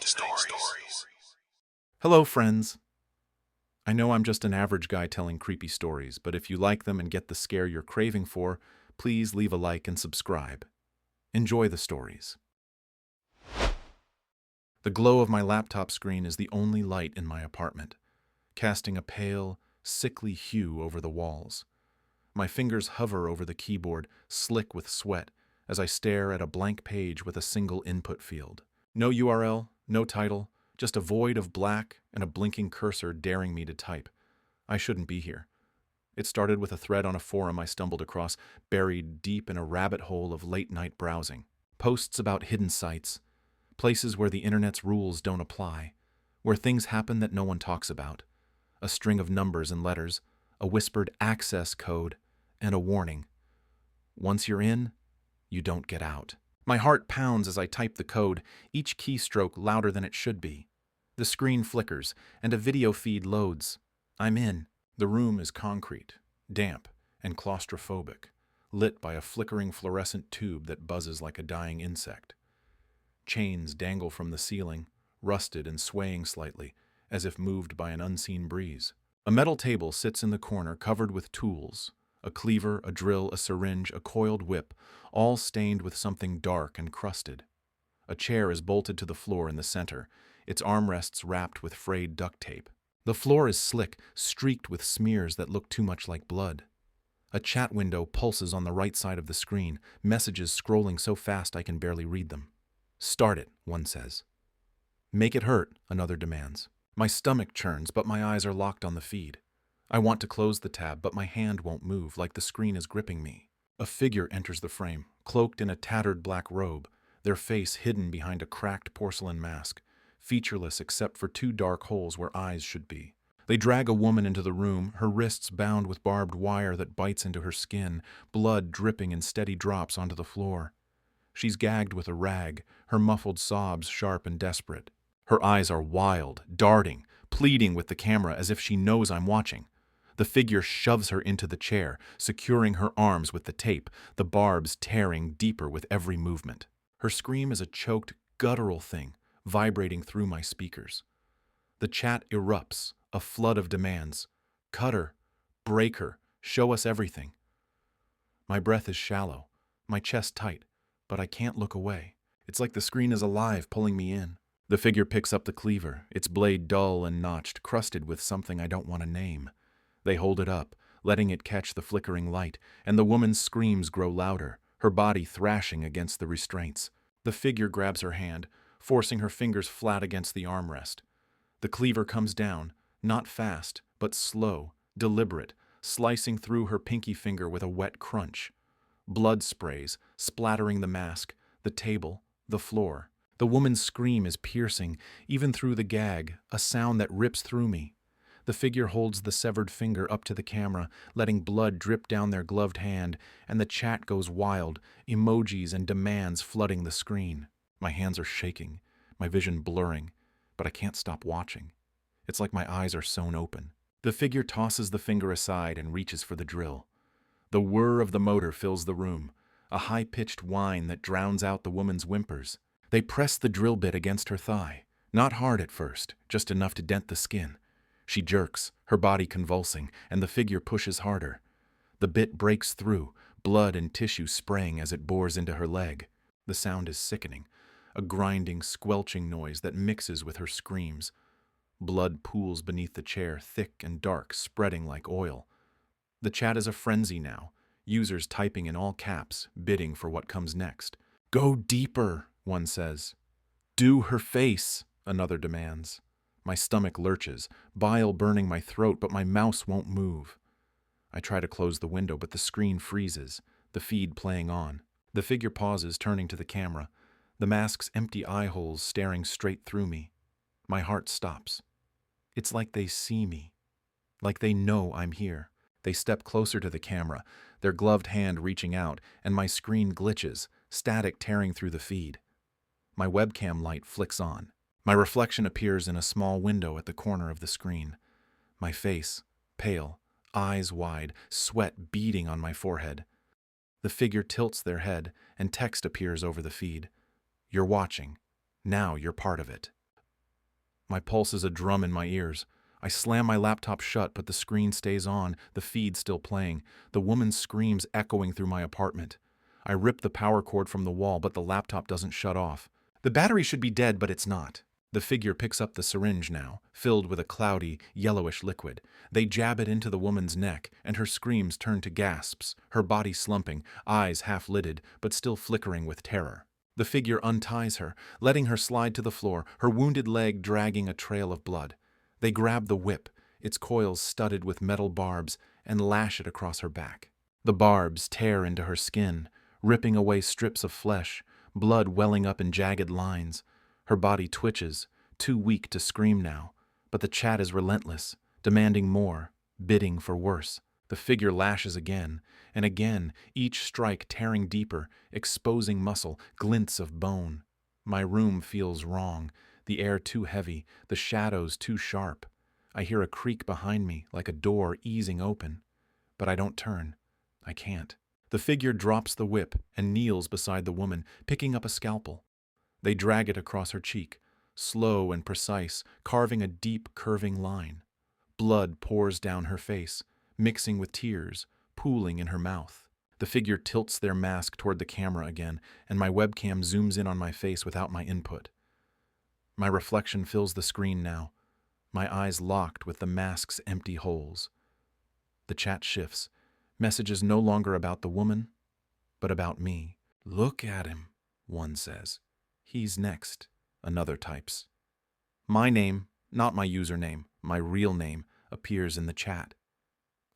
Stories. Hello, friends. I know I'm just an average guy telling creepy stories, but if you like them and get the scare you're craving for, please leave a like and subscribe. Enjoy the stories. The glow of my laptop screen is the only light in my apartment, casting a pale, sickly hue over the walls. My fingers hover over the keyboard, slick with sweat, as I stare at a blank page with a single input field. No URL, no title, just a void of black and a blinking cursor daring me to type. I shouldn't be here. It started with a thread on a forum I stumbled across, buried deep in a rabbit hole of late-night browsing. Posts about hidden sites, places where the internet's rules don't apply, where things happen that no one talks about. A string of numbers and letters, a whispered access code, and a warning. Once you're in, you don't get out. My heart pounds as I type the code, each keystroke louder than it should be. The screen flickers, and a video feed loads. I'm in. The room is concrete, damp, and claustrophobic, lit by a flickering fluorescent tube that buzzes like a dying insect. Chains dangle from the ceiling, rusted and swaying slightly, as if moved by an unseen breeze. A metal table sits in the corner covered with tools. A cleaver, a drill, a syringe, a coiled whip, all stained with something dark and crusted. A chair is bolted to the floor in the center, its armrests wrapped with frayed duct tape. The floor is slick, streaked with smears that look too much like blood. A chat window pulses on the right side of the screen, messages scrolling so fast I can barely read them. "Start it," one says. "Make it hurt," another demands. My stomach churns, but my eyes are locked on the feed. I want to close the tab, but my hand won't move, like the screen is gripping me. A figure enters the frame, cloaked in a tattered black robe, their face hidden behind a cracked porcelain mask, featureless except for two dark holes where eyes should be. They drag a woman into the room, her wrists bound with barbed wire that bites into her skin, blood dripping in steady drops onto the floor. She's gagged with a rag, her muffled sobs sharp and desperate. Her eyes are wild, darting, pleading with the camera as if she knows I'm watching. The figure shoves her into the chair, securing her arms with the tape, the barbs tearing deeper with every movement. Her scream is a choked, guttural thing, vibrating through my speakers. The chat erupts, a flood of demands. Cut her, break her, show us everything. My breath is shallow, my chest tight, but I can't look away. It's like the screen is alive, pulling me in. The figure picks up the cleaver, its blade dull and notched, crusted with something I don't want to name. They hold it up, letting it catch the flickering light, and the woman's screams grow louder, her body thrashing against the restraints. The figure grabs her hand, forcing her fingers flat against the armrest. The cleaver comes down, not fast, but slow, deliberate, slicing through her pinky finger with a wet crunch. Blood sprays, splattering the mask, the table, the floor. The woman's scream is piercing, even through the gag, a sound that rips through me. The figure holds the severed finger up to the camera, letting blood drip down their gloved hand, and the chat goes wild, emojis and demands flooding the screen. My hands are shaking, my vision blurring, but I can't stop watching. It's like my eyes are sewn open. The figure tosses the finger aside and reaches for the drill. The whir of the motor fills the room, a high-pitched whine that drowns out the woman's whimpers. They press the drill bit against her thigh, not hard at first, just enough to dent the skin. She jerks, her body convulsing, and the figure pushes harder. The bit breaks through, blood and tissue spraying as it bores into her leg. The sound is sickening, a grinding, squelching noise that mixes with her screams. Blood pools beneath the chair, thick and dark, spreading like oil. The chat is a frenzy now, users typing in all caps, bidding for what comes next. "Go deeper," one says. "Do her face," another demands. My stomach lurches, bile burning my throat, but my mouse won't move. I try to close the window, but the screen freezes, the feed playing on. The figure pauses, turning to the camera, the mask's empty eye holes staring straight through me. My heart stops. It's like they see me, like they know I'm here. They step closer to the camera, their gloved hand reaching out, and my screen glitches, static tearing through the feed. My webcam light flicks on. My reflection appears in a small window at the corner of the screen. My face, pale, eyes wide, sweat beading on my forehead. The figure tilts their head, and text appears over the feed. "You're watching. Now you're part of it." My pulse is a drum in my ears. I slam my laptop shut, but the screen stays on, the feed still playing, the woman's screams echoing through my apartment. I rip the power cord from the wall, but the laptop doesn't shut off. The battery should be dead, but it's not. The figure picks up the syringe now, filled with a cloudy, yellowish liquid. They jab it into the woman's neck, and her screams turn to gasps, her body slumping, eyes half-lidded, but still flickering with terror. The figure unties her, letting her slide to the floor, her wounded leg dragging a trail of blood. They grab the whip, its coils studded with metal barbs, and lash it across her back. The barbs tear into her skin, ripping away strips of flesh, blood welling up in jagged lines. Her body twitches, too weak to scream now, but the chat is relentless, demanding more, bidding for worse. The figure lashes again, and again, each strike tearing deeper, exposing muscle, glints of bone. My room feels wrong, the air too heavy, the shadows too sharp. I hear a creak behind me, like a door easing open. But I don't turn. I can't. The figure drops the whip and kneels beside the woman, picking up a scalpel. They drag it across her cheek, slow and precise, carving a deep, curving line. Blood pours down her face, mixing with tears, pooling in her mouth. The figure tilts their mask toward the camera again, and my webcam zooms in on my face without my input. My reflection fills the screen now, my eyes locked with the mask's empty holes. The chat shifts, messages no longer about the woman, but about me. "Look at him," one says. "He's next," another types. My name, not my username, my real name, appears in the chat.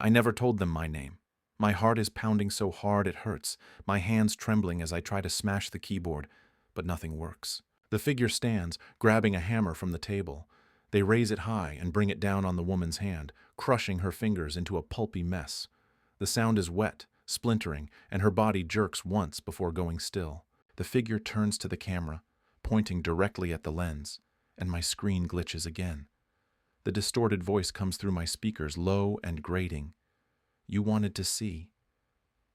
I never told them my name. My heart is pounding so hard it hurts, my hands trembling as I try to smash the keyboard, but nothing works. The figure stands, grabbing a hammer from the table. They raise it high and bring it down on the woman's hand, crushing her fingers into a pulpy mess. The sound is wet, splintering, and her body jerks once before going still. The figure turns to the camera, pointing directly at the lens, and my screen glitches again. The distorted voice comes through my speakers, low and grating. "You wanted to see.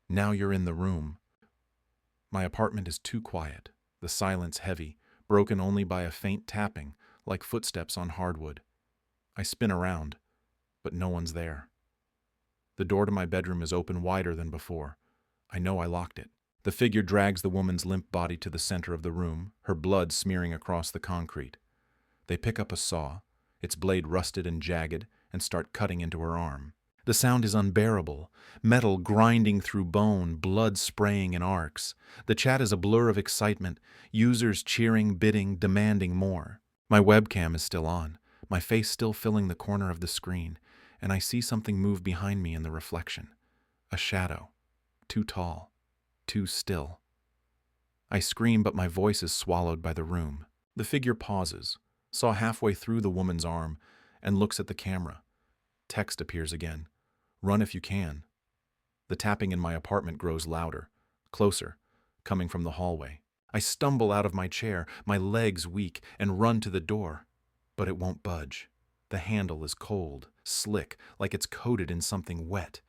Now you're in the room." My apartment is too quiet, the silence heavy, broken only by a faint tapping, like footsteps on hardwood. I spin around, but no one's there. The door to my bedroom is open wider than before. I know I locked it. The figure drags the woman's limp body to the center of the room, her blood smearing across the concrete. They pick up a saw, its blade rusted and jagged, and start cutting into her arm. The sound is unbearable, metal grinding through bone, blood spraying in arcs. The chat is a blur of excitement, users cheering, bidding, demanding more. My webcam is still on, my face still filling the corner of the screen, and I see something move behind me in the reflection. A shadow, too tall, too still. I scream, but my voice is swallowed by the room. The figure pauses, saw halfway through the woman's arm, and looks at the camera. Text appears again. "Run if you can." The tapping in my apartment grows louder, closer, coming from the hallway. I stumble out of my chair, my legs weak, and run to the door. But it won't budge. The handle is cold, slick, like it's coated in something wet.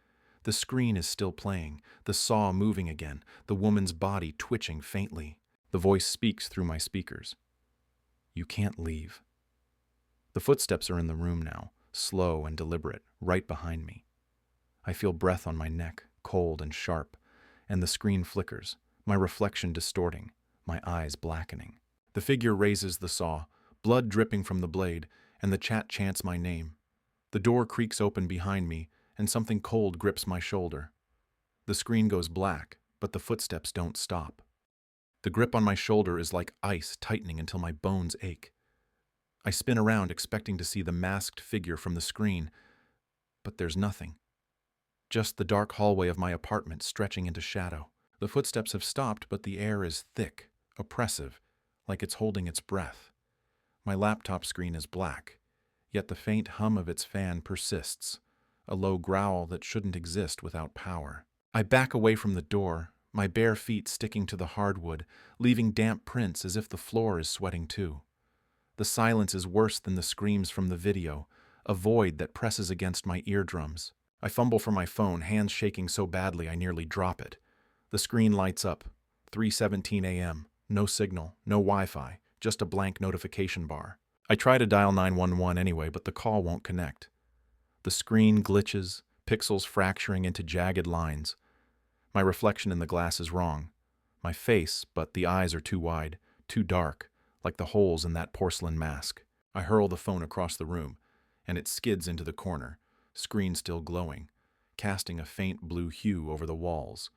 The screen is still playing, the saw moving again, the woman's body twitching faintly. The voice speaks through my speakers. "You can't leave." The footsteps are in the room now, slow and deliberate, right behind me. I feel breath on my neck, cold and sharp, and the screen flickers, my reflection distorting, my eyes blackening. The figure raises the saw, blood dripping from the blade, and the chat chants my name. The door creaks open behind me, and something cold grips my shoulder. The screen goes black, but the footsteps don't stop. The grip on my shoulder is like ice tightening until my bones ache. I spin around expecting to see the masked figure from the screen, but there's nothing. Just the dark hallway of my apartment stretching into shadow. The footsteps have stopped, but the air is thick, oppressive, like it's holding its breath. My laptop screen is black, yet the faint hum of its fan persists, a low growl that shouldn't exist without power. I back away from the door, my bare feet sticking to the hardwood, leaving damp prints as if the floor is sweating too. The silence is worse than the screams from the video, a void that presses against my eardrums. I fumble for my phone, hands shaking so badly I nearly drop it. The screen lights up. 3:17 a.m. No signal, no Wi-Fi, just a blank notification bar. I try to dial 911 anyway, but the call won't connect. The screen glitches, pixels fracturing into jagged lines. My reflection in the glass is wrong. My face, but the eyes are too wide, too dark, like the holes in that porcelain mask. I hurl the phone across the room, and it skids into the corner, screen still glowing, casting a faint blue hue over the walls.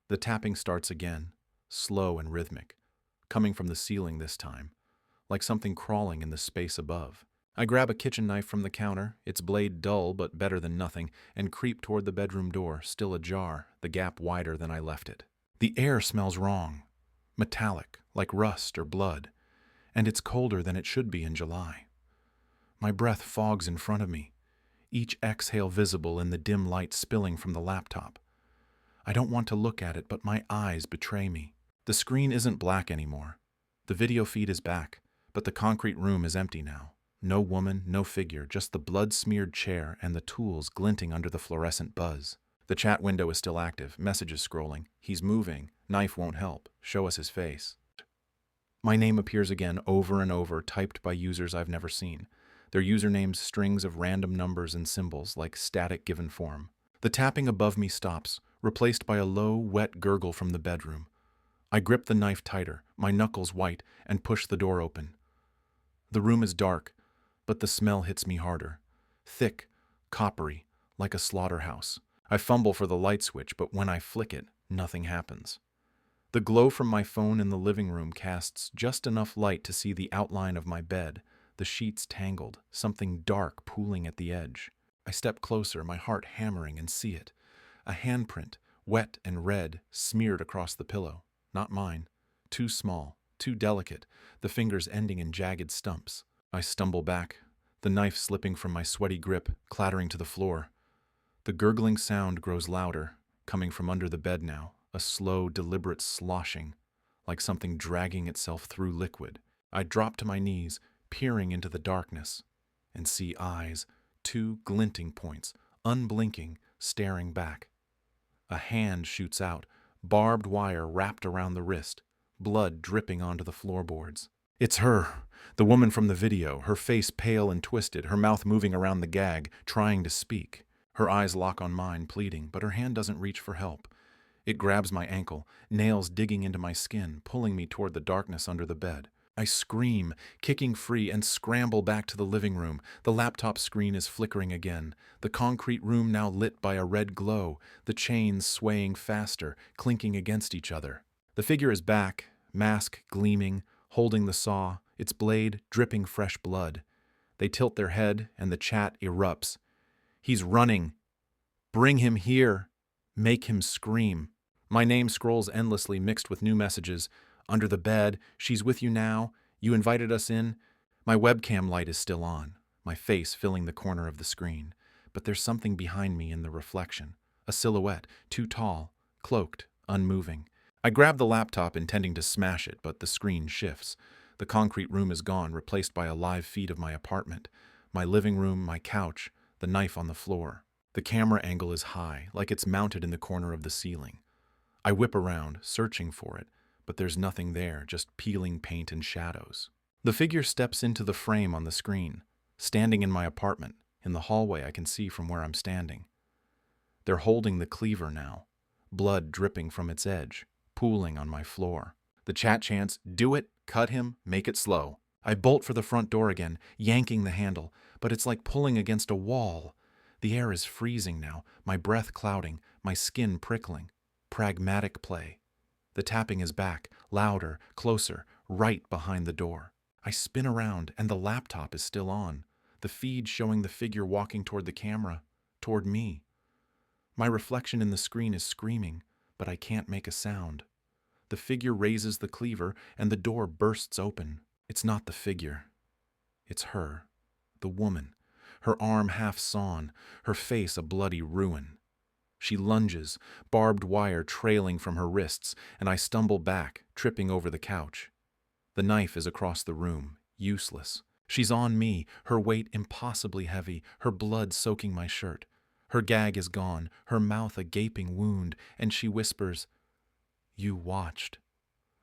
The tapping starts again, slow and rhythmic, coming from the ceiling this time, like something crawling in the space above. I grab a kitchen knife from the counter, its blade dull but better than nothing, and creep toward the bedroom door, still ajar, the gap wider than I left it. The air smells wrong, metallic, like rust or blood, and it's colder than it should be in July. My breath fogs in front of me, each exhale visible in the dim light spilling from the laptop. I don't want to look at it, but my eyes betray me. The screen isn't black anymore. The video feed is back, but the concrete room is empty now. No woman, no figure, just the blood-smeared chair and the tools glinting under the fluorescent buzz. The chat window is still active, messages scrolling. He's moving. Knife won't help. Show us his face. My name appears again over and over, typed by users I've never seen. Their usernames strings of random numbers and symbols, like static given form. The tapping above me stops, replaced by a low, wet gurgle from the bedroom. I grip the knife tighter, my knuckles white, and push the door open. The room is dark, but the smell hits me harder. Thick, coppery, like a slaughterhouse. I fumble for the light switch, but when I flick it, nothing happens. The glow from my phone in the living room casts just enough light to see the outline of my bed, the sheets tangled, something dark pooling at the edge. I step closer, my heart hammering, and see it. A handprint, wet and red, smeared across the pillow. Not mine. Too small, too delicate, the fingers ending in jagged stumps. I stumble back, the knife slipping from my sweaty grip, clattering to the floor. The gurgling sound grows louder, coming from under the bed now, a slow, deliberate sloshing, like something dragging itself through liquid. I drop to my knees, peering into the darkness, and see eyes, two glinting points, unblinking, staring back. A hand shoots out, barbed wire wrapped around the wrist, blood dripping onto the floorboards. It's her, the woman from the video, her face pale and twisted, her mouth moving around the gag, trying to speak. Her eyes lock on mine, pleading, but her hand doesn't reach for help. It grabs my ankle, nails digging into my skin, pulling me toward the darkness under the bed. I scream, kicking free, and scramble back to the living room. The laptop screen is flickering again, the concrete room now lit by a red glow, the chains swaying faster, clinking against each other. The figure is back, mask gleaming, holding the saw, its blade dripping fresh blood. They tilt their head, and the chat erupts. He's running. Bring him here. Make him scream. My name scrolls endlessly, mixed with new messages. Under the bed, she's with you now. You invited us in. My webcam light is still on, my face filling the corner of the screen. But there's something behind me in the reflection. A silhouette, too tall, cloaked, unmoving. I grab the laptop, intending to smash it, but the screen shifts. The concrete room is gone, replaced by a live feed of my apartment. My living room, my couch, the knife on the floor. The camera angle is high, like it's mounted in the corner of the ceiling. I whip around, searching for it, but there's nothing there, just peeling paint and shadows. The figure steps into the frame on the screen, standing in my apartment, in the hallway I can see from where I'm standing. They're holding the cleaver now, blood dripping from its edge, pooling on my floor. The chat chants, "Do it, cut him, make it slow." I bolt for the front door again, yanking the handle, but it's like pulling against a wall. The air is freezing now, my breath clouding, my skin prickling. Pragmatic play. The tapping is back, louder, closer, right behind the door. I spin around, and the laptop is still on, the feed showing the figure walking toward the camera, toward me. My reflection in the screen is screaming, but I can't make a sound. The figure raises the cleaver, and the door bursts open. It's not the figure. It's her, the woman, her arm half sawn, her face a bloody ruin. She lunges, barbed wire trailing from her wrists, and I stumble back, tripping over the couch. The knife is across the room, useless. She's on me, her weight impossibly heavy, her blood soaking my shirt. Her gag is gone, her mouth a gaping wound, and she whispers, "You watched."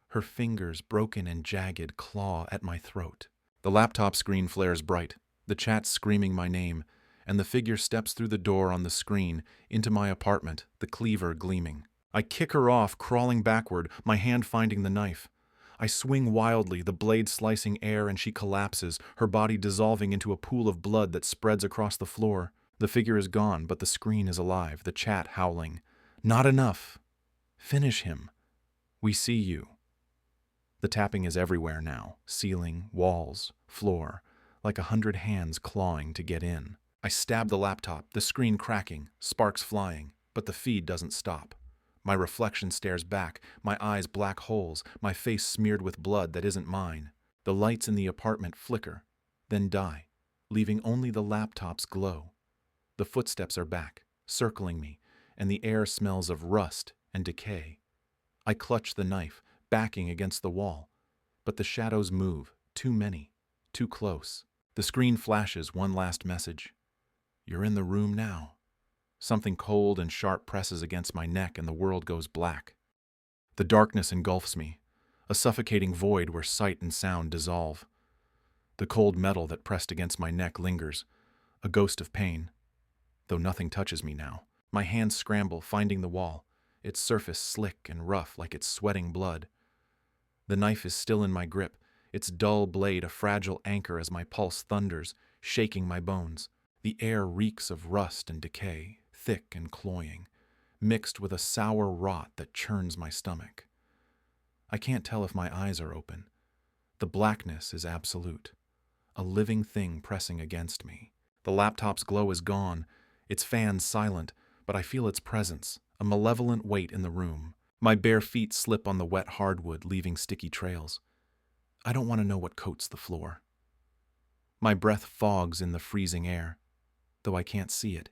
Her fingers, broken and jagged, claw at my throat. The laptop screen flares bright, the chat screaming my name, and the figure steps through the door on the screen into my apartment, the cleaver gleaming. I kick her off, crawling backward, my hand finding the knife. I swing wildly, the blade slicing air, and she collapses, her body dissolving into a pool of blood that spreads across the floor. The figure is gone, but the screen is alive, the chat howling. Not enough. Finish him. We see you. The tapping is everywhere now, ceiling, walls, floor, like 100 hands clawing to get in. I stab the laptop, the screen cracking, sparks flying, but the feed doesn't stop. My reflection stares back, my eyes black holes, my face smeared with blood that isn't mine. The lights in the apartment flicker, then die, leaving only the laptop's glow. The footsteps are back, circling me, and the air smells of rust and decay. I clutch the knife, backing against the wall, but the shadows move, too many, too close. The screen flashes one last message. You're in the room now. Something cold and sharp presses against my neck and the world goes black. The darkness engulfs me, a suffocating void where sight and sound dissolve. The cold metal that pressed against my neck lingers, a ghost of pain, though nothing touches me now. My hands scramble, finding the wall, its surface slick and rough like it's sweating blood. The knife is still in my grip, its dull blade a fragile anchor as my pulse thunders, shaking my bones. The air reeks of rust and decay, thick and cloying, mixed with a sour rot that churns my stomach. I can't tell if my eyes are open. The blackness is absolute, a living thing pressing against me. The laptop's glow is gone, its fans silent, but I feel its presence, a malevolent weight in the room. My bare feet slip on the wet hardwood, leaving sticky trails. I don't want to know what coats the floor. My breath fogs in the freezing air, though I can't see it,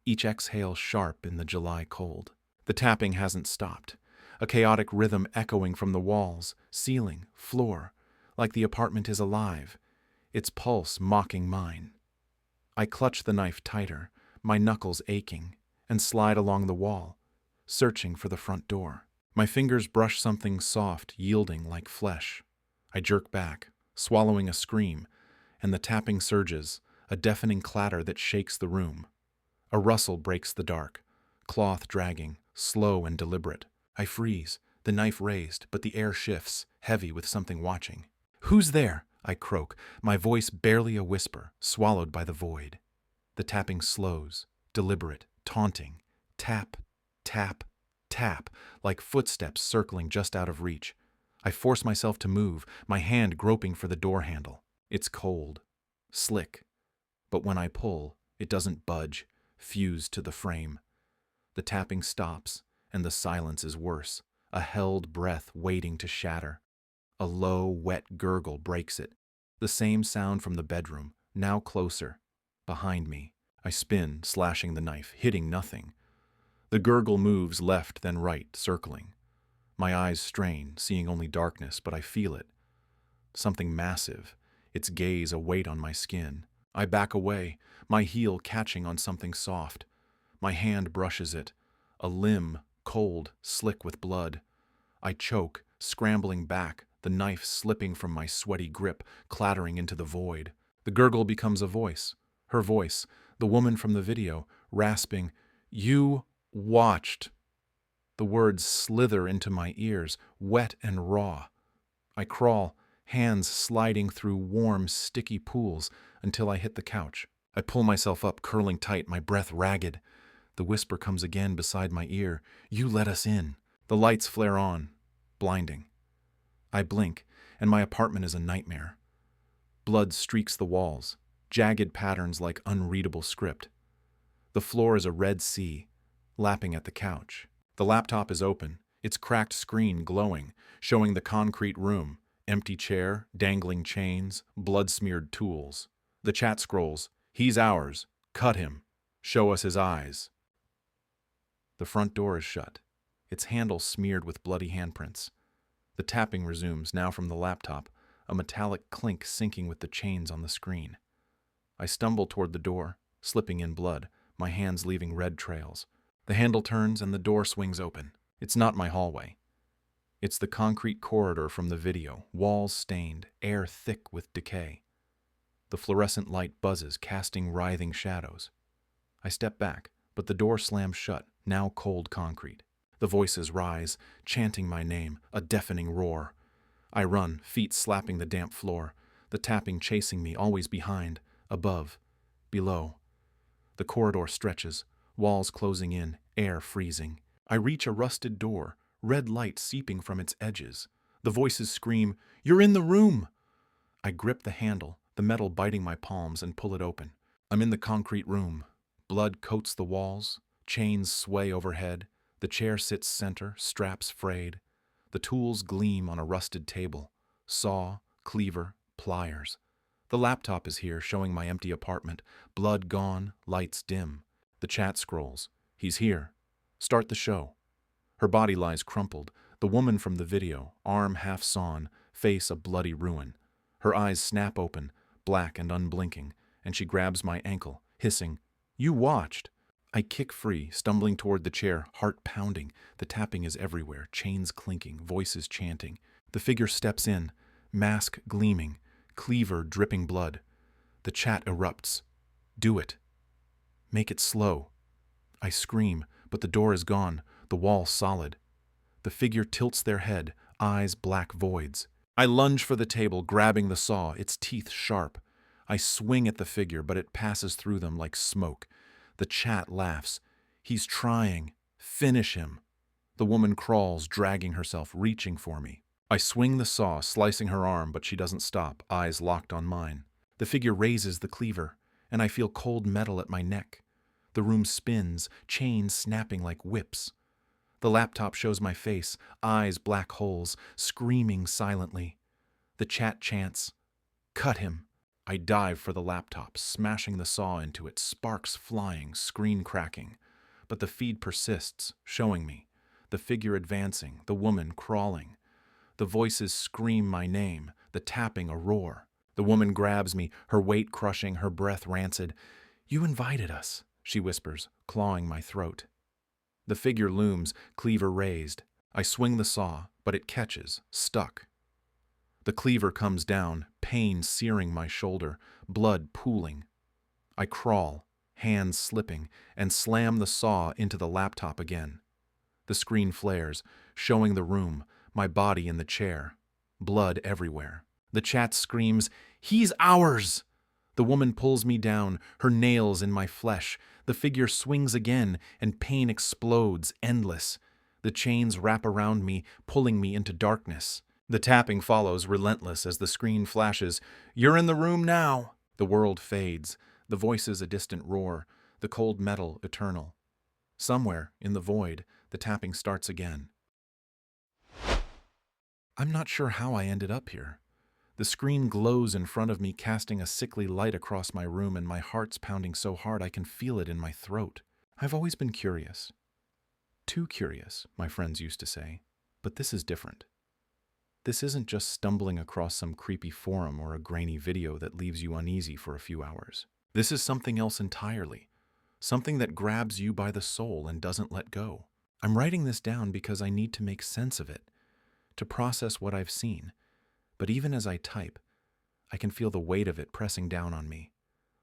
each exhale sharp in the July cold. The tapping hasn't stopped, a chaotic rhythm echoing from the walls, ceiling, floor, like the apartment is alive, its pulse mocking mine. I clutch the knife tighter, my knuckles aching, and slide along the wall, searching for the front door. My fingers brush something soft, yielding like flesh. I jerk back, swallowing a scream, and the tapping surges, a deafening clatter that shakes the room. A rustle breaks the dark, cloth dragging, slow and deliberate. I freeze, the knife raised, but the air shifts, heavy with something watching. "Who's there?" I croak, my voice barely a whisper, swallowed by the void. The tapping slows, deliberate, taunting. Tap, tap, tap, like footsteps circling just out of reach. I force myself to move, my hand groping for the door handle. It's cold, slick, but when I pull, it doesn't budge, fused to the frame. The tapping stops, and the silence is worse, a held breath waiting to shatter. A low, wet gurgle breaks it, the same sound from the bedroom, now closer, behind me. I spin, slashing the knife, hitting nothing. The gurgle moves left then right, circling. My eyes strain, seeing only darkness, but I feel it. Something massive, its gaze a weight on my skin. I back away, my heel catching on something soft. My hand brushes it, a limb, cold, slick with blood. I choke, scrambling back, the knife slipping from my sweaty grip, clattering into the void. The gurgle becomes a voice, her voice, the woman from the video, rasping, "You watched." The words slither into my ears, wet and raw. I crawl, hands sliding through warm, sticky pools until I hit the couch. I pull myself up, curling tight, my breath ragged. The whisper comes again beside my ear, "You let us in." The lights flare on, blinding. I blink, and my apartment is a nightmare. Blood streaks the walls, jagged patterns like unreadable script. The floor is a red sea, lapping at the couch. The laptop is open, its cracked screen glowing, showing the concrete room, empty chair, dangling chains, blood-smeared tools. The chat scrolls, "He's ours. Cut him. Show us his eyes." The front door is shut, its handle smeared with bloody handprints. The tapping resumes, now from the laptop, a metallic clink syncing with the chains on the screen. I stumble toward the door, slipping in blood, my hands leaving red trails. The handle turns and the door swings open. It's not my hallway. It's the concrete corridor from the video, walls stained, air thick with decay. The fluorescent light buzzes, casting writhing shadows. I step back, but the door slams shut, now cold concrete. The voices rise, chanting my name, a deafening roar. I run, feet slapping the damp floor, the tapping chasing me, always behind, above, below. The corridor stretches, walls closing in, air freezing. I reach a rusted door, red light seeping from its edges. The voices scream, "You're in the room!" I grip the handle, the metal biting my palms, and pull it open. I'm in the concrete room. Blood coats the walls, chains sway overhead, the chair sits center, straps frayed. The tools gleam on a rusted table, saw, cleaver, pliers. The laptop is here, showing my empty apartment, blood gone, lights dim. The chat scrolls. He's here. Start the show. Her body lies crumpled, the woman from the video, arm half sawn, face a bloody ruin. Her eyes snap open, black and unblinking, and she grabs my ankle, hissing, "You watched!" I kick free, stumbling toward the chair, heart pounding. The tapping is everywhere, chains clinking, voices chanting. The figure steps in, mask gleaming, cleaver dripping blood. The chat erupts. "Do it. Make it slow." I scream, but the door is gone, the wall solid. The figure tilts their head, eyes black voids. I lunge for the table, grabbing the saw, its teeth sharp. I swing at the figure, but it passes through them like smoke. The chat laughs. "He's trying. Finish him." The woman crawls, dragging herself, reaching for me. I swing the saw, slicing her arm, but she doesn't stop, eyes locked on mine. The figure raises the cleaver, and I feel cold metal at my neck. The room spins, chains snapping like whips. The laptop shows my face, eyes black holes, screaming silently. The chat chants, "Cut him." I dive for the laptop, smashing the saw into it, sparks flying, screen cracking. But the feed persists, showing me. The figure advancing, the woman crawling. The voices scream my name, the tapping a roar. The woman grabs me, her weight crushing, her breath rancid. "You invited us," she whispers, clawing my throat. The figure looms, cleaver raised. I swing the saw, but it catches, stuck. The cleaver comes down, pain searing my shoulder, blood pooling. I crawl, hands slipping, and slam the saw into the laptop again. The screen flares, showing the room, my body in the chair. Blood everywhere. The chat screams, "He's ours!" The woman pulls me down, her nails in my flesh. The figure swings again, and pain explodes, endless. The chains wrap around me, pulling me into darkness. The tapping follows, relentless, as the screen flashes. "You're in the room now!" The world fades, the voices a distant roar, the cold metal eternal. Somewhere, in the void, the tapping starts again. I'm not sure how I ended up here. The screen glows in front of me, casting a sickly light across my room, and my heart's pounding so hard I can feel it in my throat. I've always been curious. Too curious, my friends used to say, but this is different. This isn't just stumbling across some creepy forum or a grainy video that leaves you uneasy for a few hours. This is something else entirely, something that grabs you by the soul and doesn't let go. I'm writing this down because I need to make sense of it, to process what I've seen. But even as I type, I can feel the weight of it pressing down on me,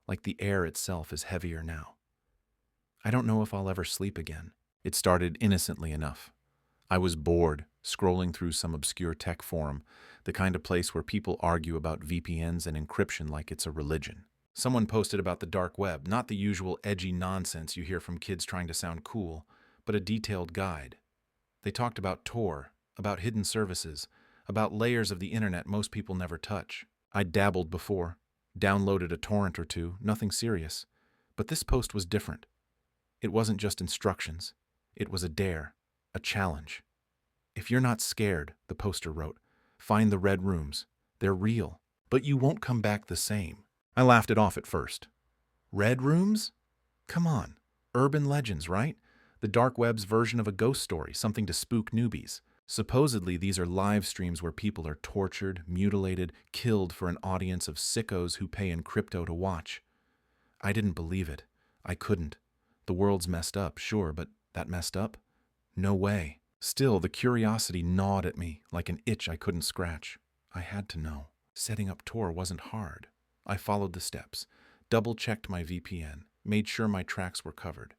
like the air itself is heavier now. I don't know if I'll ever sleep again. It started innocently enough. I was bored, scrolling through some obscure tech forum, the kind of place where people argue about VPNs and encryption like it's a religion. Someone posted about the dark web, not the usual edgy nonsense you hear from kids trying to sound cool, but a detailed guide. They talked about Tor, about hidden services, about layers of the internet most people never touch. I'd dabbled before, downloaded a torrent or two, nothing serious. But this post was different. It wasn't just instructions. It was a dare, a challenge. "If you're not scared," the poster wrote, "find the red rooms. They're real, but you won't come back the same." I laughed it off at first. Red rooms? Come on. Urban legends, right? The dark web's version of a ghost story, something to spook newbies. Supposedly, these are live streams where people are tortured, mutilated, killed for an audience of sickos who pay in crypto to watch. I didn't believe it. I couldn't. The world's messed up, sure, but that messed up? No way. Still, the curiosity gnawed at me like an itch I couldn't scratch. I had to know. Setting up Tor wasn't hard. I followed the steps, double-checked my VPN, made sure my tracks were covered.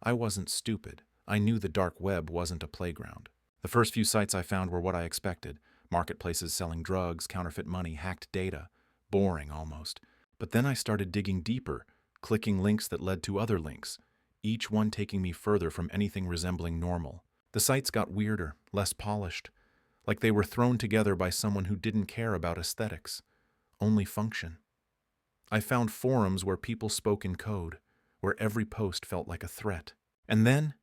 I wasn't stupid. I knew the dark web wasn't a playground. The first few sites I found were what I expected. Marketplaces selling drugs, counterfeit money, hacked data. Boring, almost. But then I started digging deeper, clicking links that led to other links, each one taking me further from anything resembling normal. The sites got weirder, less polished, like they were thrown together by someone who didn't care about aesthetics, only function. I found forums where people spoke in code, where every post felt like a threat. And then,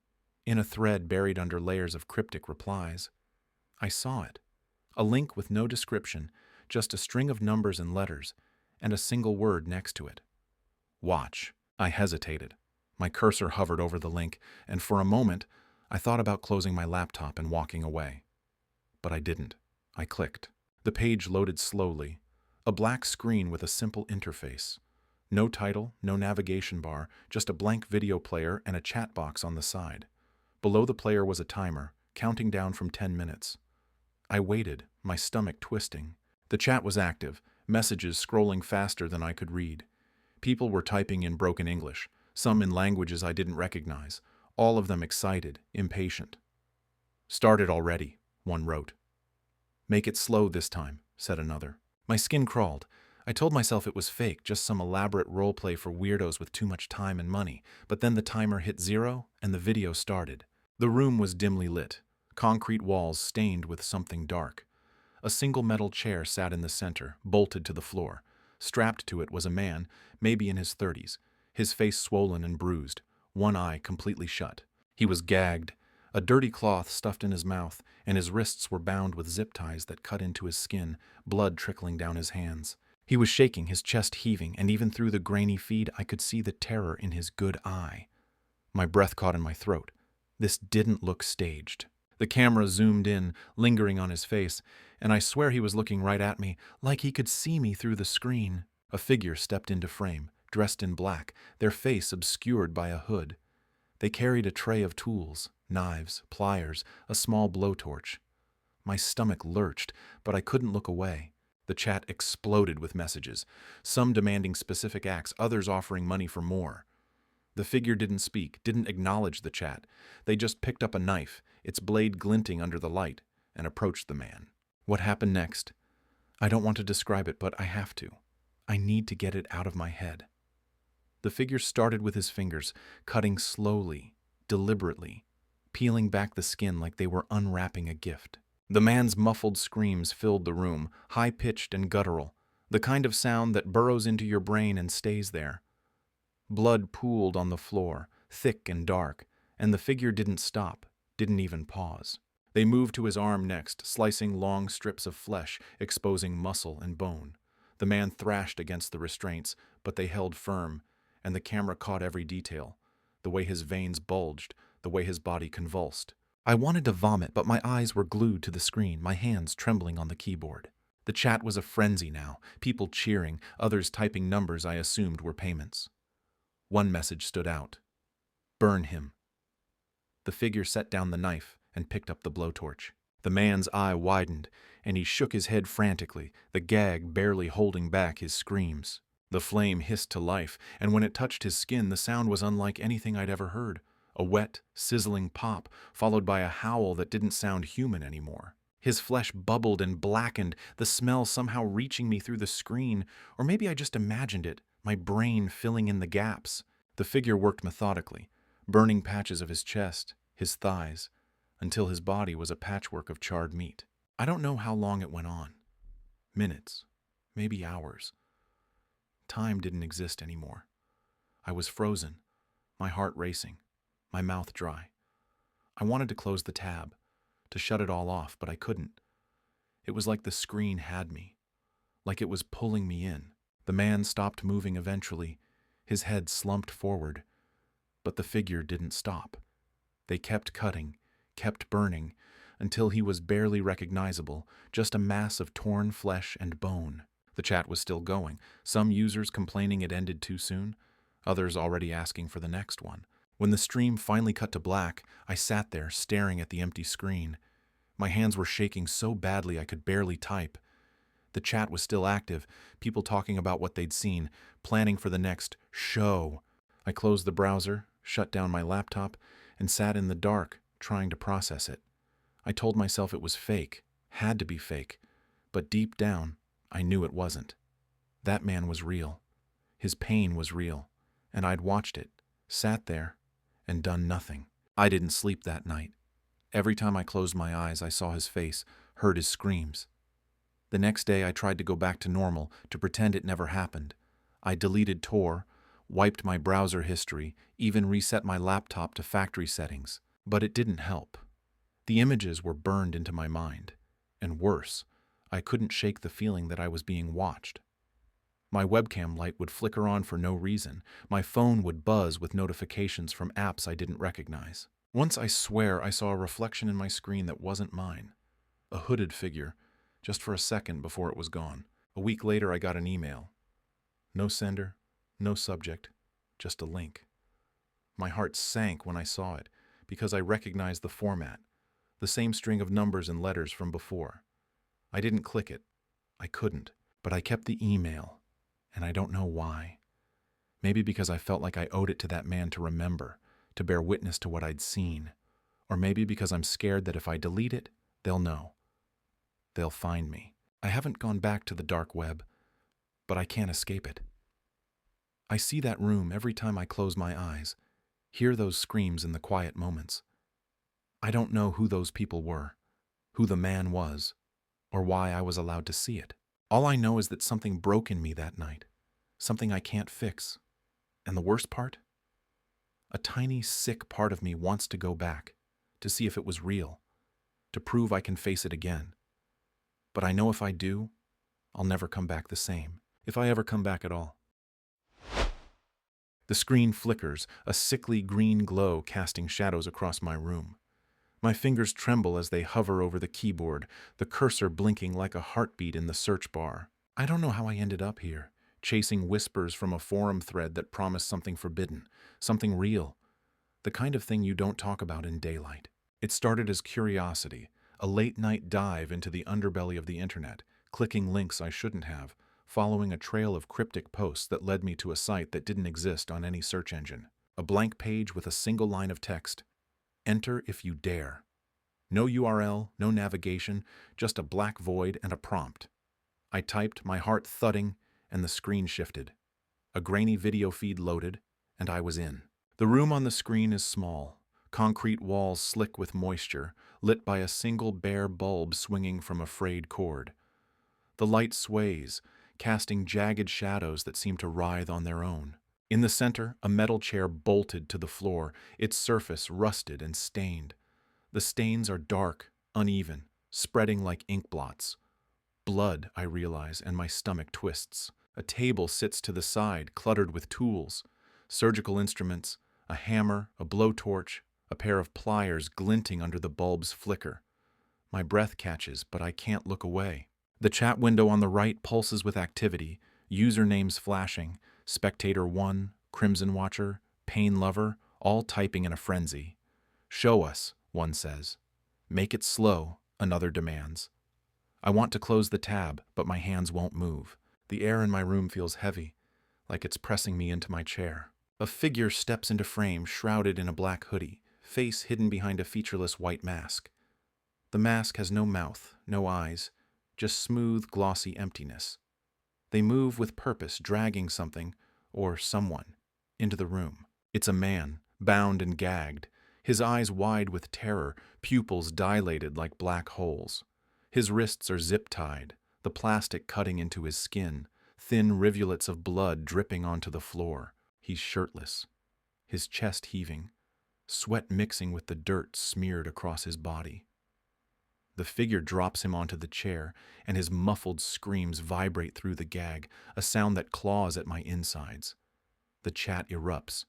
in a thread buried under layers of cryptic replies, I saw it. A link with no description, just a string of numbers and letters, and a single word next to it. Watch. I hesitated. My cursor hovered over the link, and for a moment, I thought about closing my laptop and walking away. But I didn't. I clicked. The page loaded slowly. A black screen with a simple interface. No title, no navigation bar, just a blank video player and a chat box on the side. Below the player was a timer, counting down from 10 minutes. I waited, my stomach twisting. The chat was active, messages scrolling faster than I could read. People were typing in broken English, some in languages I didn't recognize, all of them excited, impatient. "Started already," one wrote. "Make it slow this time," said another. My skin crawled. I told myself it was fake, just some elaborate roleplay for weirdos with too much time and money, but then the timer hit 0 and the video started. The room was dimly lit, concrete walls stained with something dark. A single metal chair sat in the center, bolted to the floor. Strapped to it was a man, maybe in his 30s, his face swollen and bruised, one eye completely shut. He was gagged, a dirty cloth stuffed in his mouth, and his wrists were bound with zip ties that cut into his skin, blood trickling down his hands. He was shaking, his chest heaving, and even through the grainy feed I could see the terror in his good eye. My breath caught in my throat. This didn't look staged. The camera zoomed in, lingering on his face, and I swear he was looking right at me, like he could see me through the screen. A figure stepped into frame, dressed in black, their face obscured by a hood. They carried a tray of tools, knives, pliers, a small blowtorch. My stomach lurched, but I couldn't look away. The chat exploded with messages, some demanding specific acts, others offering money for more. The figure didn't speak, didn't acknowledge the chat. They just picked up a knife, its blade glinting under the light, and approached the man. What happened next? I don't want to describe it, but I have to. I need to get it out of my head. The figure started with his fingers, cutting slowly, deliberately, peeling back the skin like they were unwrapping a gift. The man's muffled screams filled the room, high-pitched and guttural, the kind of sound that burrows into your brain and stays there. Blood pooled on the floor, thick and dark, and the figure didn't stop, didn't even pause. They moved to his arm next, slicing long strips of flesh, exposing muscle and bone. The man thrashed against the restraints, but they held firm, and the camera caught every detail, the way his veins bulged, the way his body convulsed. I wanted to vomit, but my eyes were glued to the screen, my hands trembling on the keyboard. The chat was a frenzy now, people cheering, others typing numbers I assumed were payments. One message stood out. "Burn him." The figure set down the knife and picked up the blowtorch. The man's eye widened, and he shook his head frantically, the gag barely holding back his screams. The flame hissed to life, and when it touched his skin, the sound was unlike anything I'd ever heard. A wet, sizzling pop, followed by a howl that didn't sound human anymore. His flesh bubbled and blackened, the smell somehow reaching me through the screen, or maybe I just imagined it, my brain filling in the gaps. The figure worked methodically, burning patches of his chest, his thighs, until his body was a patchwork of charred meat. I don't know how long it went on. Minutes, maybe hours. Time didn't exist anymore. I was frozen, my heart racing, my mouth dry. I wanted to close the tab, to shut it all off, but I couldn't. It was like the screen had me, like it was pulling me in. The man stopped moving eventually, his head slumped forward, but the figure didn't stop. They kept cutting, kept burning, until he was barely recognizable, just a mass of torn flesh and bone. The chat was still going, some users complaining it ended too soon, others already asking for the next one. When the stream finally cut to black, I sat there staring at the empty screen. My hands were shaking so badly I could barely type. The chat was still active, people talking about what they'd seen, planning for the next show. I closed the browser, shut down my laptop, and sat in the dark, trying to process it. I told myself it was fake, had to be fake, but deep down, I knew it wasn't. That man was real. His pain was real, and I'd watched it, sat there, and done nothing. I didn't sleep that night. Every time I closed my eyes, I saw his face, heard his screams. The next day, I tried to go back to normal, to pretend it never happened. I deleted Tor, wiped my browser history, even reset my laptop to factory settings. But it didn't help. The images were burned into my mind. And worse, I couldn't shake the feeling that I was being watched. My webcam light would flicker on for no reason. My phone would buzz with notifications from apps I didn't recognize. Once, I swear, I saw a reflection in my screen that wasn't mine. A hooded figure, just for a second before it was gone. A week later, I got an email. No sender, no subject, just a link. My heart sank when I saw it, because I recognized the format, the same string of numbers and letters from before. I didn't click it. I couldn't. But I kept the email, and I don't know why. Maybe because I felt like I owed it to that man to remember, to bear witness to what I'd seen. Or maybe because I'm scared that if I delete it, they'll know. They'll find me. I haven't gone back to the dark web, but I can't escape it. I see that room every time I close my eyes, hear those screams in the quiet moments. I don't know who those people were, who the man was, or why I was allowed to see it. All I know is that something broke in me that night, something I can't fix. And the worst part? A tiny, sick part of me wants to go back, to see if it was real, to prove I can face it again. But I know if I do, I'll never come back the same, if I ever come back at all. The screen flickers, a sickly green glow casting shadows across my room. My fingers tremble as they hover over the keyboard, the cursor blinking like a heartbeat in the search bar. I don't know how I ended up here, chasing whispers from a forum thread that promised something forbidden, something real, the kind of thing you don't talk about in daylight. It started as curiosity, a late-night dive into the underbelly of the internet, clicking links I shouldn't have, following a trail of cryptic posts that led me to a site that didn't exist on any search engine. A blank page with a single line of text. Enter if you dare. No URL, no navigation, just a black void and a prompt. I typed, my heart thudding, and the screen shifted. A grainy video feed loaded, and I was in. The room on the screen is small, concrete walls slick with moisture, lit by a single bare bulb swinging from a frayed cord. The light sways, casting jagged shadows that seem to writhe on their own. In the center, a metal chair bolted to the floor, its surface rusted and stained. The stains are dark, uneven, spreading like ink blots. Blood, I realize, and my stomach twists. A table sits to the side, cluttered with tools, surgical instruments, a hammer, a blowtorch, a pair of pliers glinting under the bulb's flicker. My breath catches, but I can't look away. The chat window on the right pulses with activity, usernames flashing, Spectator 1, Crimson Watcher, Pain Lover, all typing in a frenzy. Show us, one says. Make it slow, another demands. I want to close the tab, but my hands won't move. The air in my room feels heavy, like it's pressing me into my chair. A figure steps into frame, shrouded in a black hoodie, face hidden behind a featureless white mask. The mask has no mouth, no eyes, just smooth, glossy emptiness. They move with purpose, dragging something, or someone, into the room. It's a man, bound and gagged, his eyes wide with terror, pupils dilated like black holes. His wrists are zip-tied, the plastic cutting into his skin, thin rivulets of blood dripping onto the floor. He's shirtless, his chest heaving, sweat mixing with the dirt smeared across his body. The figure drops him onto the chair, and his muffled screams vibrate through the gag, a sound that claws at my insides. The chat erupts.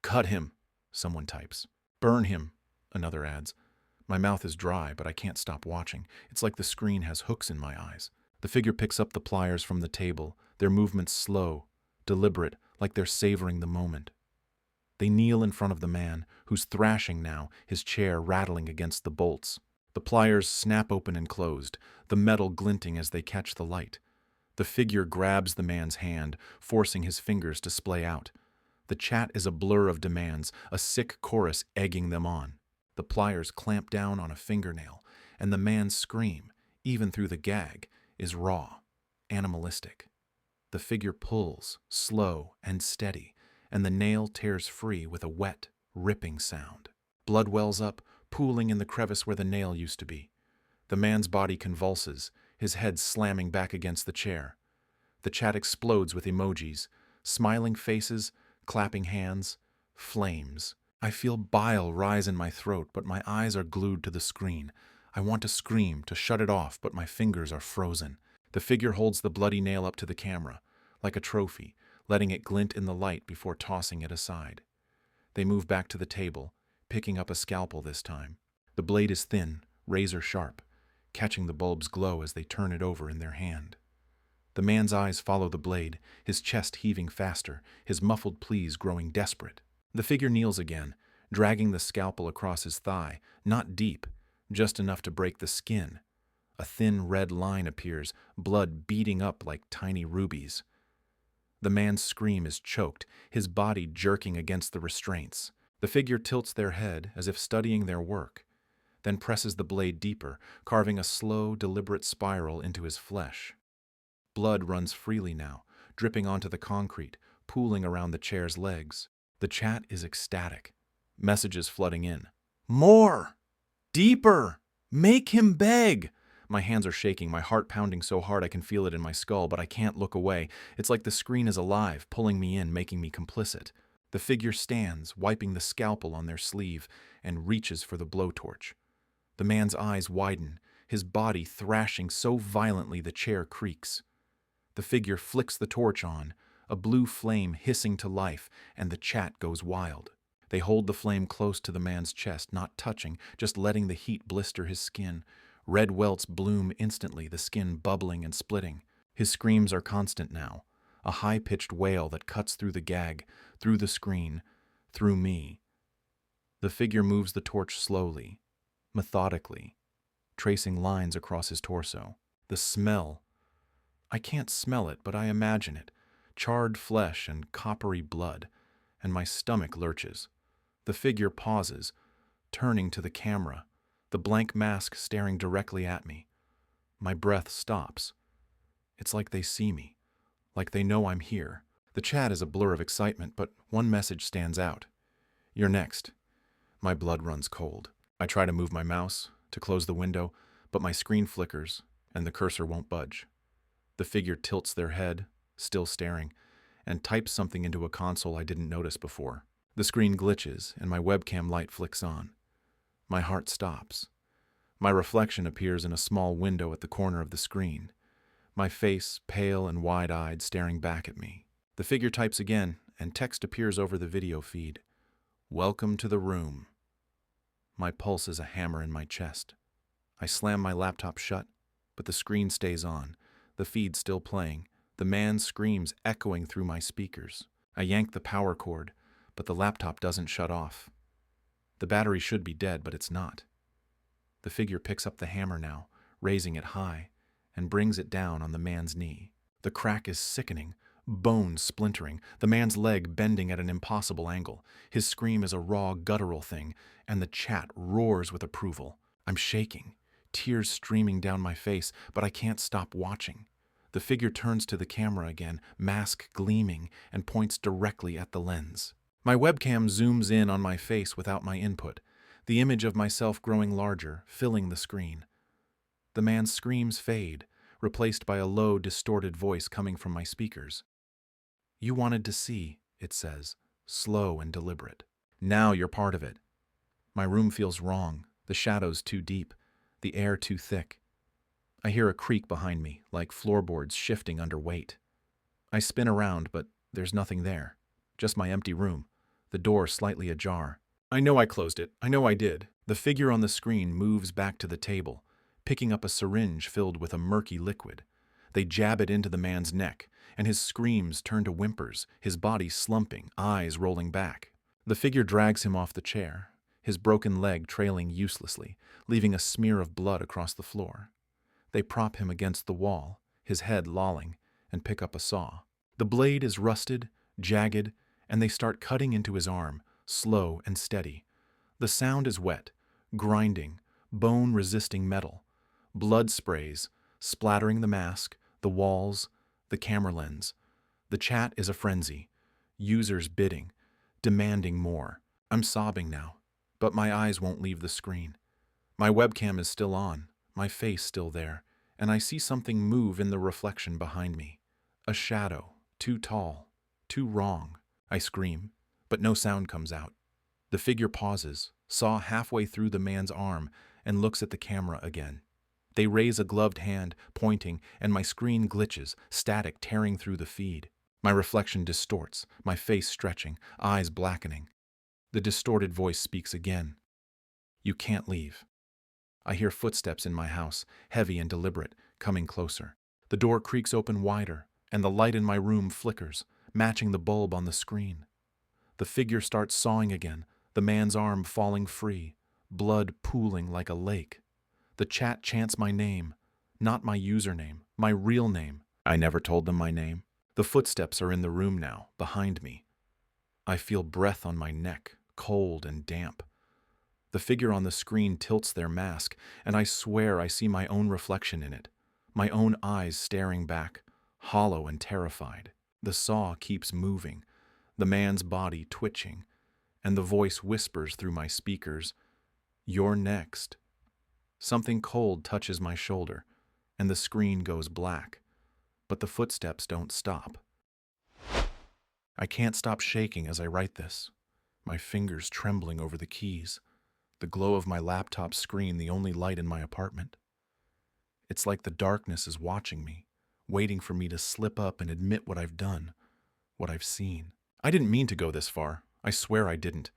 Cut him, someone types. Burn him, another adds. My mouth is dry, but I can't stop watching. It's like the screen has hooks in my eyes. The figure picks up the pliers from the table, their movements slow, deliberate, like they're savoring the moment. They kneel in front of the man, who's thrashing now, his chair rattling against the bolts. The pliers snap open and closed, the metal glinting as they catch the light. The figure grabs the man's hand, forcing his fingers to splay out. The chat is a blur of demands, a sick chorus egging them on. The pliers clamp down on a fingernail, and the man's scream, even through the gag, is raw, animalistic. The figure pulls, slow and steady, and the nail tears free with a wet, ripping sound. Blood wells up, pooling in the crevice where the nail used to be. The man's body convulses, his head slamming back against the chair. The chat explodes with emojis, smiling faces, clapping hands, flames. I feel bile rise in my throat, but my eyes are glued to the screen. I want to scream, to shut it off, but my fingers are frozen. The figure holds the bloody nail up to the camera, like a trophy, letting it glint in the light before tossing it aside. They move back to the table, picking up a scalpel this time. The blade is thin, razor sharp, catching the bulb's glow as they turn it over in their hand. The man's eyes follow the blade, his chest heaving faster, his muffled pleas growing desperate. The figure kneels again, dragging the scalpel across his thigh, not deep, just enough to break the skin. A thin red line appears, blood beating up like tiny rubies. The man's scream is choked, his body jerking against the restraints. The figure tilts their head as if studying their work, then presses the blade deeper, carving a slow, deliberate spiral into his flesh. Blood runs freely now, dripping onto the concrete, pooling around the chair's legs. The chat is ecstatic, messages flooding in. More! Deeper! Make him beg! My hands are shaking, my heart pounding so hard I can feel it in my skull, but I can't look away. It's like the screen is alive, pulling me in, making me complicit. The figure stands, wiping the scalpel on their sleeve, and reaches for the blowtorch. The man's eyes widen, his body thrashing so violently the chair creaks. The figure flicks the torch on, a blue flame hissing to life, and the chat goes wild. They hold the flame close to the man's chest, not touching, just letting the heat blister his skin. Red welts bloom instantly, the skin bubbling and splitting. His screams are constant now, a high-pitched wail that cuts through the gag, through the screen, through me. The figure moves the torch slowly, methodically, tracing lines across his torso. The smell. I can't smell it, but I imagine it. Charred flesh and coppery blood, and my stomach lurches. The figure pauses, turning to the camera, the blank mask staring directly at me. My breath stops. It's like they see me, like they know I'm here. The chat is a blur of excitement, but one message stands out. You're next. My blood runs cold. I try to move my mouse, to close the window, but my screen flickers, and the cursor won't budge. The figure tilts their head, still staring, and types something into a console I didn't notice before. The screen glitches, and my webcam light flicks on. My heart stops. My reflection appears in a small window at the corner of the screen, my face pale and wide-eyed, staring back at me. The figure types again, and text appears over the video feed. Welcome to the room. My pulse is a hammer in my chest. I slam my laptop shut, but the screen stays on, the feed still playing, the man's screams echoing through my speakers. I yank the power cord, but the laptop doesn't shut off. The battery should be dead, but it's not. The figure picks up the hammer now, raising it high, and brings it down on the man's knee. The crack is sickening, bones splintering, the man's leg bending at an impossible angle. His scream is a raw, guttural thing, and the chat roars with approval. I'm shaking, tears streaming down my face, but I can't stop watching. The figure turns to the camera again, mask gleaming, and points directly at the lens. My webcam zooms in on my face without my input, the image of myself growing larger, filling the screen. The man's screams fade, replaced by a low, distorted voice coming from my speakers. You wanted to see, it says, slow and deliberate. Now you're part of it. My room feels wrong, the shadows too deep, the air too thick. I hear a creak behind me, like floorboards shifting under weight. I spin around, but there's nothing there. Just my empty room, the door slightly ajar. I know I closed it. I know I did. The figure on the screen moves back to the table, picking up a syringe filled with a murky liquid. They jab it into the man's neck, and his screams turn to whimpers, his body slumping, eyes rolling back. The figure drags him off the chair, his broken leg trailing uselessly, leaving a smear of blood across the floor. They prop him against the wall, his head lolling, and pick up a saw. The blade is rusted, jagged, and they start cutting into his arm, slow and steady. The sound is wet, grinding, bone-resisting metal. Blood sprays, splattering the mask, the walls, the camera lens. The chat is a frenzy. Users bidding, demanding more. I'm sobbing now, but my eyes won't leave the screen. My webcam is still on, my face still there, and I see something move in the reflection behind me. A shadow, too tall, too wrong. I scream, but no sound comes out. The figure pauses, saw halfway through the man's arm, and looks at the camera again. They raise a gloved hand, pointing, and my screen glitches, static tearing through the feed. My reflection distorts, my face stretching, eyes blackening. The distorted voice speaks again. You can't leave. I hear footsteps in my house, heavy and deliberate, coming closer. The door creaks open wider, and the light in my room flickers, matching the bulb on the screen. The figure starts sawing again, the man's arm falling free, blood pooling like a lake. The chat chants my name, not my username, my real name. I never told them my name. The footsteps are in the room now, behind me. I feel breath on my neck, cold and damp. The figure on the screen tilts their mask, and I swear I see my own reflection in it, my own eyes staring back, hollow and terrified. The saw keeps moving, the man's body twitching, and the voice whispers through my speakers, "You're next." Something cold touches my shoulder, and the screen goes black, but the footsteps don't stop. I can't stop shaking as I write this, my fingers trembling over the keys, the glow of my laptop screen the only light in my apartment. It's like the darkness is watching me, waiting for me to slip up and admit what I've done, what I've seen. I didn't mean to go this far. I swear I didn't.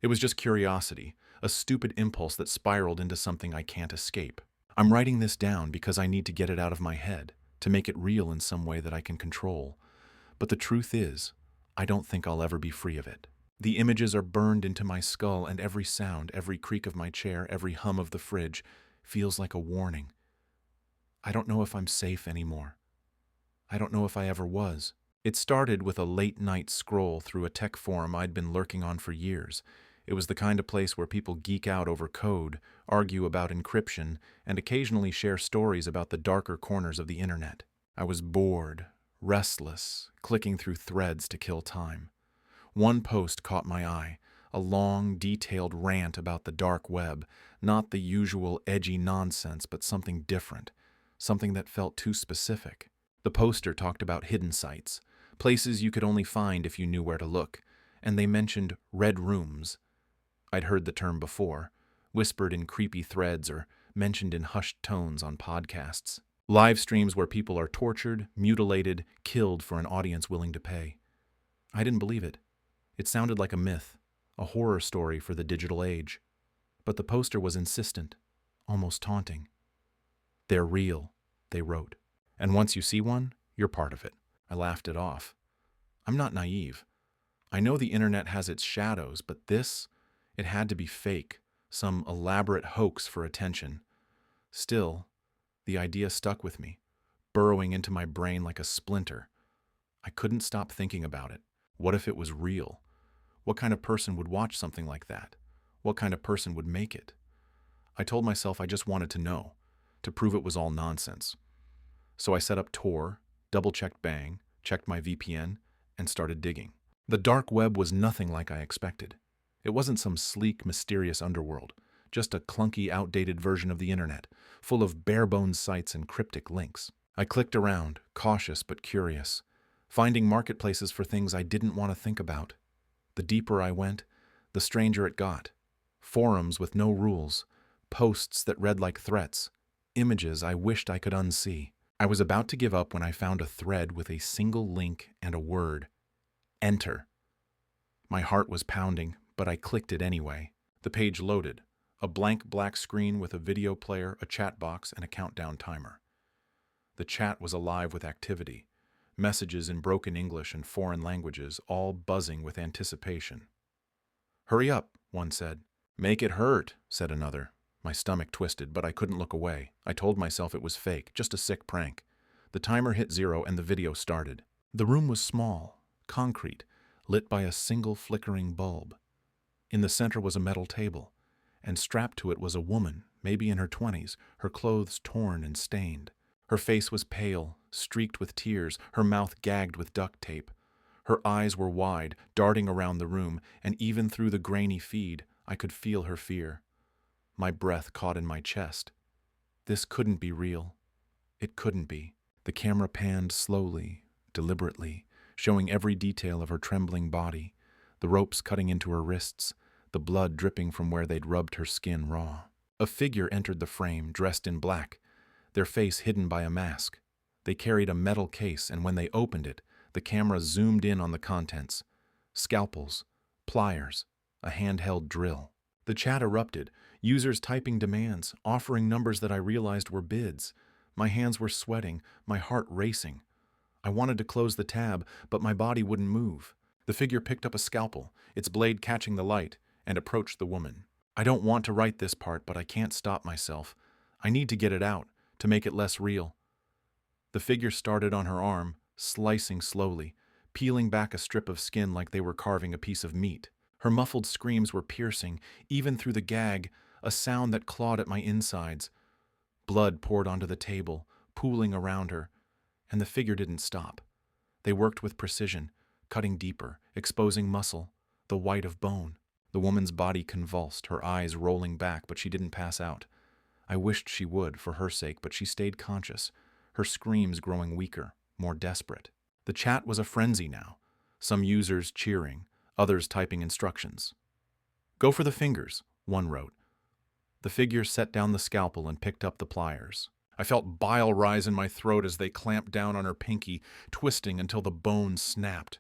It was just curiosity, a stupid impulse that spiraled into something I can't escape. I'm writing this down because I need to get it out of my head, to make it real in some way that I can control. But the truth is, I don't think I'll ever be free of it. The images are burned into my skull, and every sound, every creak of my chair, every hum of the fridge feels like a warning. I don't know if I'm safe anymore. I don't know if I ever was. It started with a late-night scroll through a tech forum I'd been lurking on for years. It was the kind of place where people geek out over code, argue about encryption, and occasionally share stories about the darker corners of the internet. I was bored, restless, clicking through threads to kill time. One post caught my eye, a long, detailed rant about the dark web, not the usual edgy nonsense, but something different, something that felt too specific. The poster talked about hidden sites, places you could only find if you knew where to look, and they mentioned red rooms. I'd heard the term before, whispered in creepy threads or mentioned in hushed tones on podcasts. Live streams where people are tortured, mutilated, killed for an audience willing to pay. I didn't believe it. It sounded like a myth, a horror story for the digital age. But the poster was insistent, almost taunting. "They're real," they wrote. "And once you see one, you're part of it." I laughed it off. I'm not naive. I know the internet has its shadows, but this, it had to be fake, some elaborate hoax for attention. Still, the idea stuck with me, burrowing into my brain like a splinter. I couldn't stop thinking about it. What if it was real? What kind of person would watch something like that? What kind of person would make it? I told myself I just wanted to know, to prove it was all nonsense. So I set up Tor, double-checked Bang, checked my VPN, and started digging. The dark web was nothing like I expected. It wasn't some sleek, mysterious underworld, just a clunky, outdated version of the internet, full of bare-bones sites and cryptic links. I clicked around, cautious but curious, finding marketplaces for things I didn't want to think about. The deeper I went, the stranger it got. Forums with no rules, posts that read like threats, images I wished I could unsee. I was about to give up when I found a thread with a single link and a word: enter. My heart was pounding, but I clicked it anyway. The page loaded, a blank black screen with a video player, a chat box, and a countdown timer. The chat was alive with activity, messages in broken English and foreign languages, all buzzing with anticipation. "Hurry up," one said. "Make it hurt," said another. My stomach twisted, but I couldn't look away. I told myself it was fake, just a sick prank. The timer hit 0 and the video started. The room was small, concrete, lit by a single flickering bulb. In the center was a metal table, and strapped to it was a woman, maybe in her 20s, her clothes torn and stained. Her face was pale, streaked with tears, her mouth gagged with duct tape. Her eyes were wide, darting around the room, and even through the grainy feed, I could feel her fear. My breath caught in my chest. This couldn't be real. It couldn't be. The camera panned slowly, deliberately, showing every detail of her trembling body, the ropes cutting into her wrists, the blood dripping from where they'd rubbed her skin raw. A figure entered the frame, dressed in black, their face hidden by a mask. They carried a metal case, and when they opened it, the camera zoomed in on the contents. Scalpels, pliers, a handheld drill. The chat erupted, users typing demands, offering numbers that I realized were bids. My hands were sweating, my heart racing. I wanted to close the tab, but my body wouldn't move. The figure picked up a scalpel, its blade catching the light, and approached the woman. I don't want to write this part, but I can't stop myself. I need to get it out, to make it less real. The figure started on her arm, slicing slowly, peeling back a strip of skin like they were carving a piece of meat. Her muffled screams were piercing, even through the gag, a sound that clawed at my insides. Blood poured onto the table, pooling around her, and the figure didn't stop. They worked with precision, cutting deeper, exposing muscle, the white of bone. The woman's body convulsed, her eyes rolling back, but she didn't pass out. I wished she would, for her sake, but she stayed conscious, her screams growing weaker, more desperate. The chat was a frenzy now, some users cheering, others typing instructions. "Go for the fingers," one wrote. The figure set down the scalpel and picked up the pliers. I felt bile rise in my throat as they clamped down on her pinky, twisting until the bone snapped.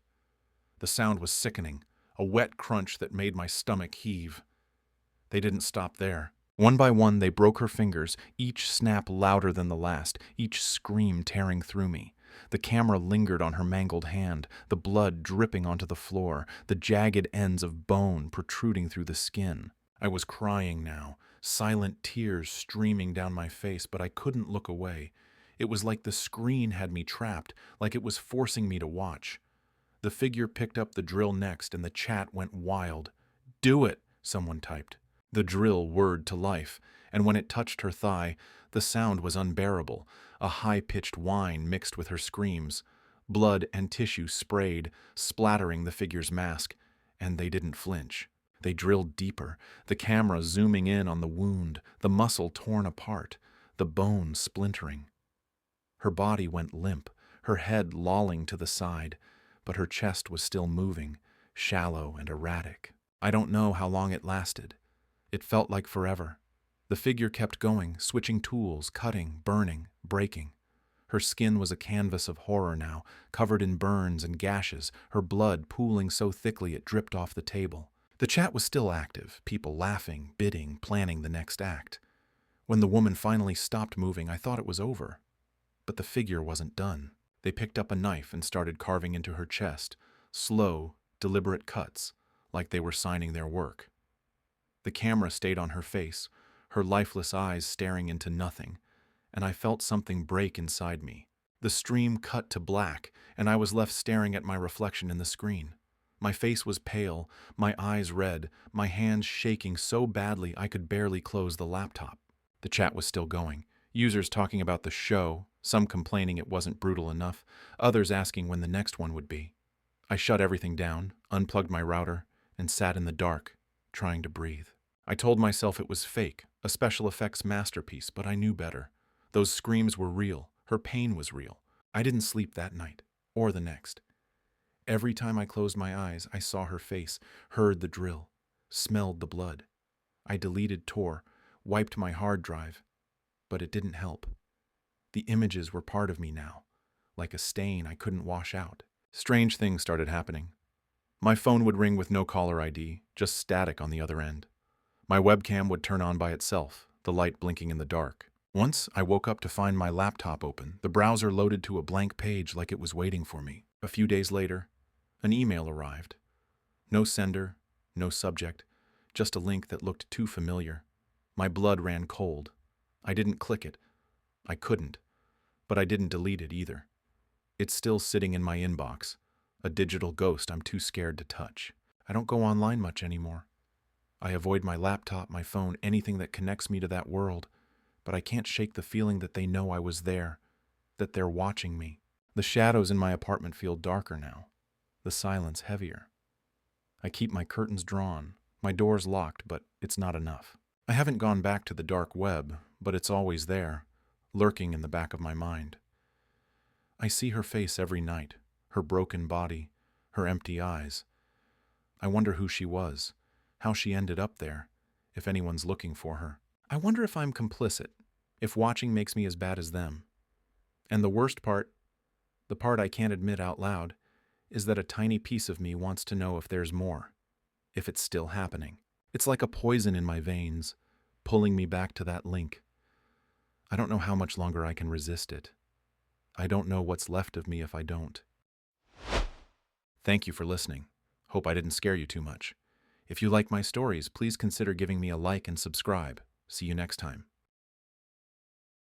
The sound was sickening, a wet crunch that made my stomach heave. They didn't stop there. One by one, they broke her fingers, each snap louder than the last, each scream tearing through me. The camera lingered on her mangled hand, the blood dripping onto the floor, the jagged ends of bone protruding through the skin. I was crying now, silent tears streaming down my face, but I couldn't look away. It was like the screen had me trapped, like it was forcing me to watch. The figure picked up the drill next, and the chat went wild. "Do it," someone typed. The drill whirred to life, and when it touched her thigh, the sound was unbearable, a high-pitched whine mixed with her screams. Blood and tissue sprayed, splattering the figure's mask, and they didn't flinch. They drilled deeper, the camera zooming in on the wound, the muscle torn apart, the bone splintering. Her body went limp, her head lolling to the side, but her chest was still moving, shallow and erratic. I don't know how long it lasted. It felt like forever. The figure kept going, switching tools, cutting, burning, breaking. Her skin was a canvas of horror now, covered in burns and gashes, her blood pooling so thickly it dripped off the table. The chat was still active, people laughing, bidding, planning the next act. When the woman finally stopped moving, I thought it was over. But the figure wasn't done. They picked up a knife and started carving into her chest, slow, deliberate cuts, like they were signing their work. The camera stayed on her face, her lifeless eyes staring into nothing, and I felt something break inside me. The stream cut to black, and I was left staring at my reflection in the screen. My face was pale, my eyes red, my hands shaking so badly I could barely close the laptop. The chat was still going, users talking about the show, some complaining it wasn't brutal enough, others asking when the next one would be. I shut everything down, unplugged my router, and sat in the dark, trying to breathe. I told myself it was fake, a special effects masterpiece, but I knew better. Those screams were real, her pain was real. I didn't sleep that night, or the next. Every time I closed my eyes, I saw her face, heard the drill, smelled the blood. I deleted Tor, wiped my hard drive, but it didn't help. The images were part of me now, like a stain I couldn't wash out. Strange things started happening. My phone would ring with no caller ID, just static on the other end. My webcam would turn on by itself, the light blinking in the dark. Once, I woke up to find my laptop open, the browser loaded to a blank page like it was waiting for me. A few days later, an email arrived. No sender, no subject, just a link that looked too familiar. My blood ran cold. I didn't click it. I couldn't. But I didn't delete it either. It's still sitting in my inbox, a digital ghost I'm too scared to touch. I don't go online much anymore. I avoid my laptop, my phone, anything that connects me to that world, but I can't shake the feeling that they know I was there, that they're watching me. The shadows in my apartment feel darker now, the silence heavier. I keep my curtains drawn, my doors locked, but it's not enough. I haven't gone back to the dark web, but it's always there, lurking in the back of my mind. I see her face every night, her broken body, her empty eyes. I wonder who she was, how she ended up there, if anyone's looking for her. I wonder if I'm complicit, if watching makes me as bad as them. And the worst part, the part I can't admit out loud, is that a tiny piece of me wants to know if there's more, if it's still happening. It's like a poison in my veins, pulling me back to that link. I don't know how much longer I can resist it. I don't know what's left of me if I don't. Thank you for listening. Hope I didn't scare you too much. If you like my stories, please consider giving me a like and subscribe. See you next time.